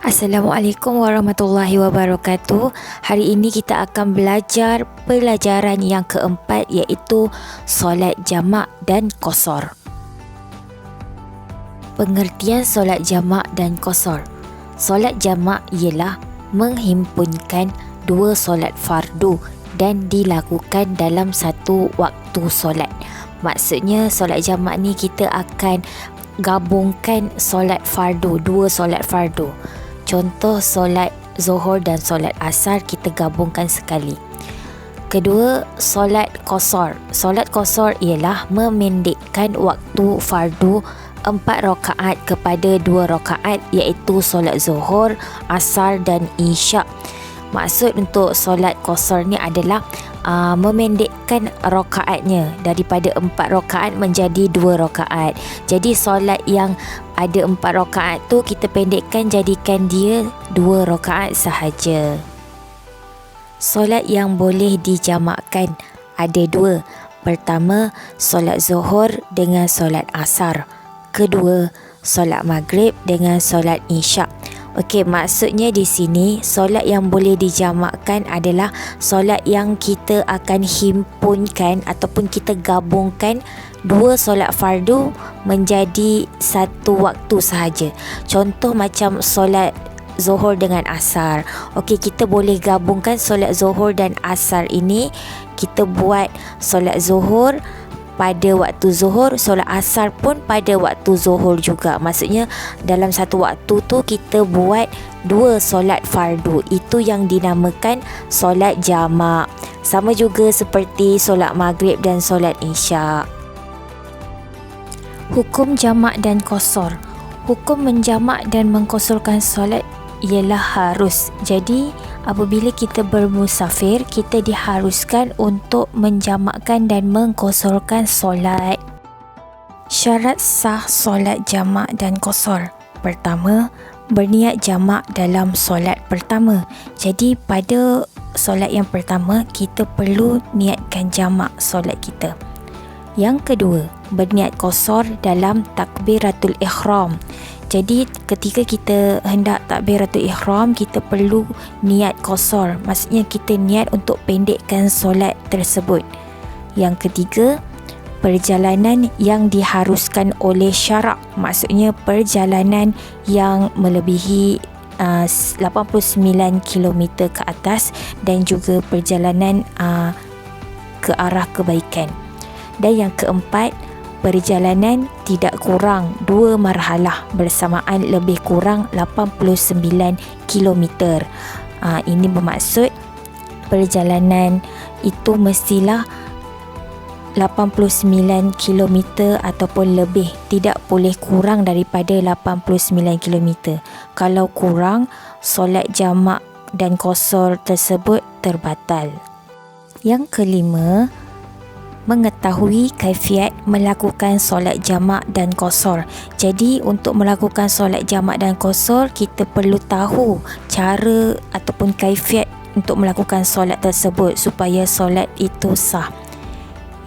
Assalamualaikum warahmatullahi wabarakatuh. Hari ini kita akan belajar pelajaran yang keempat, iaitu solat jamak dan qasar. Pengertian solat jamak dan qasar. Solat jamak ialah menghimpunkan dua solat fardu dan dilakukan dalam satu waktu solat. Maksudnya solat jamak ni kita akan gabungkan solat fardu, dua solat fardu. Contoh solat Zuhur dan solat Asar kita gabungkan sekali. Kedua, solat qasar. Solat qasar ialah memendekkan waktu fardu 4 rakaat kepada 2 rakaat, iaitu solat Zuhur, Asar dan Isyak. Maksud untuk solat qasar ni adalah memendekkan rakaatnya daripada 4 rakaat menjadi 2 rakaat. Jadi solat yang ada 4 rakaat tu kita pendekkan, jadikan dia 2 rakaat sahaja. Solat yang boleh dijamakkan ada 2. Pertama, solat Zuhur dengan solat Asar. Kedua, solat Maghrib dengan solat Isyak. Okey, maksudnya di sini solat yang boleh dijamakkan adalah solat yang kita akan himpunkan ataupun kita gabungkan dua solat fardu menjadi satu waktu sahaja. Contoh macam solat Zuhur dengan Asar. Okey, kita boleh gabungkan solat Zuhur dan Asar ini. Kita buat solat Zuhur pada waktu Zuhur, solat Asar pun pada waktu Zuhur juga. Maksudnya dalam satu waktu tu kita buat dua solat fardu. Itu yang dinamakan solat jamak. Sama juga seperti solat Maghrib dan solat Isyak. Hukum jamak dan qasar. Hukum menjamak dan mengqasarkan solat ialah harus. Jadi apabila kita bermusafir, kita diharuskan untuk menjamakkan dan mengqasarkan solat. Syarat sah solat jamak dan qasar. Pertama, berniat jamak dalam solat pertama. Jadi pada solat yang pertama kita perlu niatkan jamak solat kita. Yang kedua, berniat qasar dalam takbiratul ihram. Jadi ketika kita hendak takbiratul ihram, kita perlu niat qasar. Maksudnya kita niat untuk pendekkan solat tersebut. Yang ketiga, perjalanan yang diharuskan oleh syarak. Maksudnya perjalanan yang melebihi 89 km ke atas dan juga perjalanan ke arah kebaikan. Dan yang keempat, perjalanan tidak kurang 2 marhalah bersamaan lebih kurang 89 km. Ini bermaksud perjalanan itu mestilah 89 km ataupun lebih. Tidak boleh kurang daripada 89 km. Kalau kurang, solat jamak dan qasar tersebut terbatal. Yang kelima, mengetahui kaifiat melakukan solat jamak dan qasar. Jadi untuk melakukan solat jamak dan qasar, kita perlu tahu cara ataupun kaifiat untuk melakukan solat tersebut supaya solat itu sah.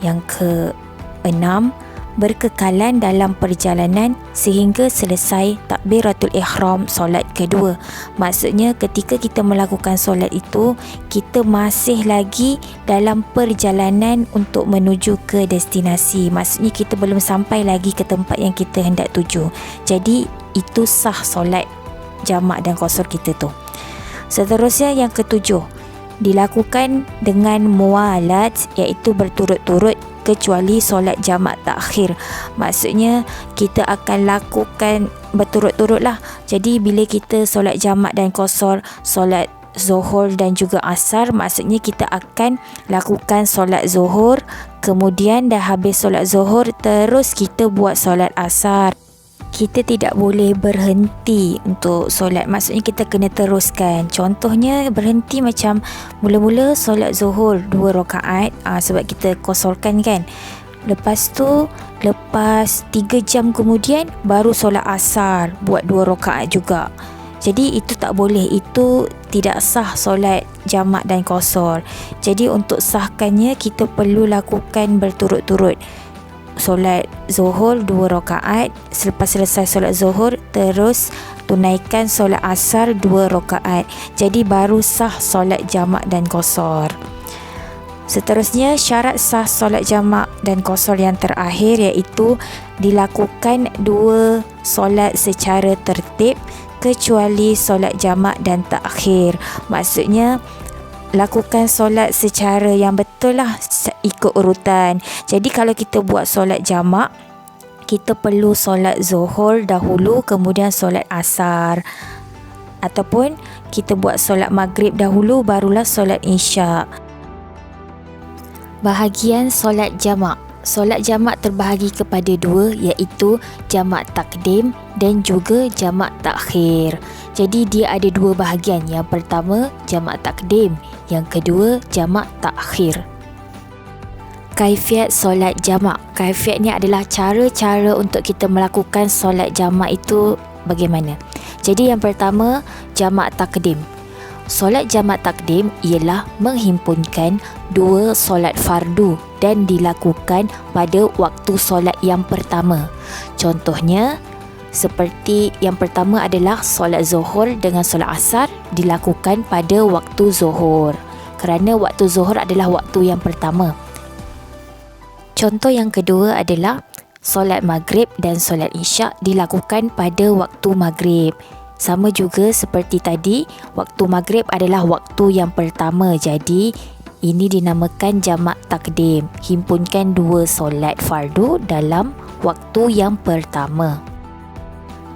Yang keenam, berkekalan dalam perjalanan sehingga selesai takbiratul ihram solat kedua. Maksudnya ketika kita melakukan solat itu, kita masih lagi dalam perjalanan untuk menuju ke destinasi. Maksudnya kita belum sampai lagi ke tempat yang kita hendak tuju. Jadi itu sah solat jamak dan qasar kita tu. Seterusnya yang ketujuh, dilakukan dengan mualat, iaitu berturut-turut, kecuali solat jamak takhir. Maksudnya kita akan lakukan berturut-turut lah. Jadi bila kita solat jamak dan qasar, solat Zuhur dan juga Asar, maksudnya kita akan lakukan solat Zuhur, kemudian dah habis solat Zuhur terus kita buat solat Asar. Kita tidak boleh berhenti untuk solat. Maksudnya kita kena teruskan. Contohnya berhenti macam mula-mula solat Zuhur 2 rakaat, sebab kita qasarkan kan. Lepas tu, lepas 3 jam kemudian baru solat Asar, buat 2 rakaat juga. Jadi itu tak boleh. Itu tidak sah solat jamak dan qasar. Jadi untuk sahkannya kita perlu lakukan berturut-turut. solat Zuhur 2 rakaat. Selepas selesai solat Zuhur, terus tunaikan solat asar 2 rakaat. Jadi baru sah solat jamak dan qasar. Seterusnya, syarat sah solat jamak dan qasar yang terakhir iaitu dilakukan 2 solat secara tertib kecuali solat jamak dan takhir. Maksudnya lakukan solat secara yang betul lah, ikut urutan. Jadi kalau kita buat solat jamak, kita perlu solat zuhur dahulu, kemudian solat asar. Ataupun kita buat solat maghrib dahulu, barulah solat isyak. Bahagian solat jamak. Solat jamak terbahagi kepada 2, iaitu jamak takdim dan juga jamak takhir. Jadi dia ada 2 bahagian. Yang pertama jamak takdim, yang kedua jamak takhir. Kaifiat solat jamak. Kaifiatnya adalah cara-cara untuk kita melakukan solat jamak itu bagaimana. Jadi yang pertama, jamak takdim. Solat jamak takdim ialah menghimpunkan 2 solat fardu dan dilakukan pada waktu solat yang pertama. Contohnya, seperti yang pertama adalah solat zuhur dengan solat asar dilakukan pada waktu zuhur, kerana waktu zuhur adalah waktu yang pertama. Contoh yang kedua adalah solat maghrib dan solat isyak dilakukan pada waktu maghrib. Sama juga seperti tadi, waktu maghrib adalah waktu yang pertama. Jadi, ini dinamakan jamak takdim. Himpunkan 2 solat fardu dalam waktu yang pertama.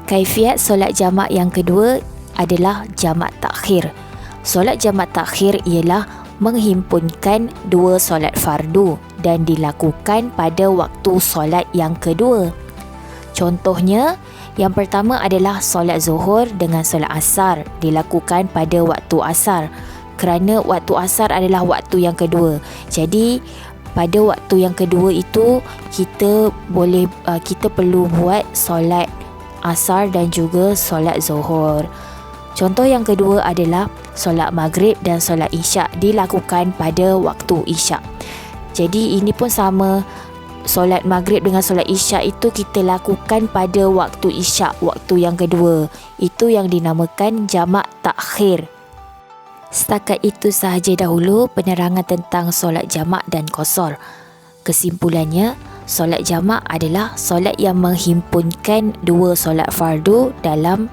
Kaifiat solat jamak yang kedua adalah jamak takhir. Solat jamak takhir ialah menghimpunkan 2 solat fardu dan dilakukan pada waktu solat yang kedua. Contohnya, yang pertama adalah solat zuhur dengan solat asar dilakukan pada waktu asar, kerana waktu asar adalah waktu yang kedua. Jadi pada waktu yang kedua itu kita perlu buat solat asar dan juga solat zuhur. Contoh yang kedua adalah solat maghrib dan solat isyak dilakukan pada waktu isyak. Jadi ini pun sama. Solat maghrib dengan solat isyak itu kita lakukan pada waktu isyak, waktu yang kedua. Itu yang dinamakan jamak takhir. Setakat itu sahaja dahulu penerangan tentang solat jamak dan qasar. Kesimpulannya, solat jamak adalah solat yang menghimpunkan 2 solat fardu dalam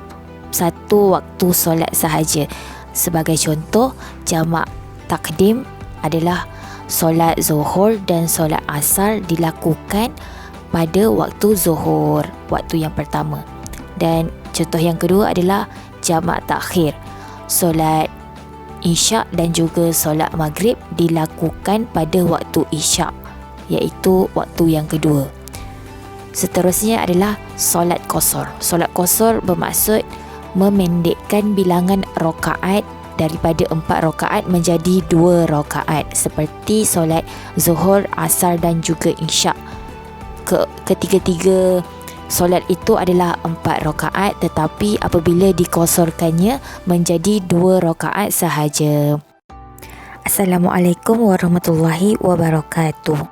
satu waktu solat sahaja. Sebagai contoh, jamak takdim adalah solat zuhur dan solat asar dilakukan pada waktu zuhur, waktu yang pertama. Dan contoh yang kedua adalah jamak takhir. Solat isyak dan juga solat maghrib dilakukan pada waktu isyak, iaitu waktu yang kedua. Seterusnya adalah solat qasar. Solat qasar bermaksud memendekkan bilangan rakaat daripada 4 rakaat menjadi 2 rakaat, seperti solat zuhur, asar dan juga isyak. Ketiga-tiga solat itu adalah 4 rakaat, tetapi apabila dikosarkannya menjadi 2 rakaat sahaja. Assalamualaikum warahmatullahi wabarakatuh.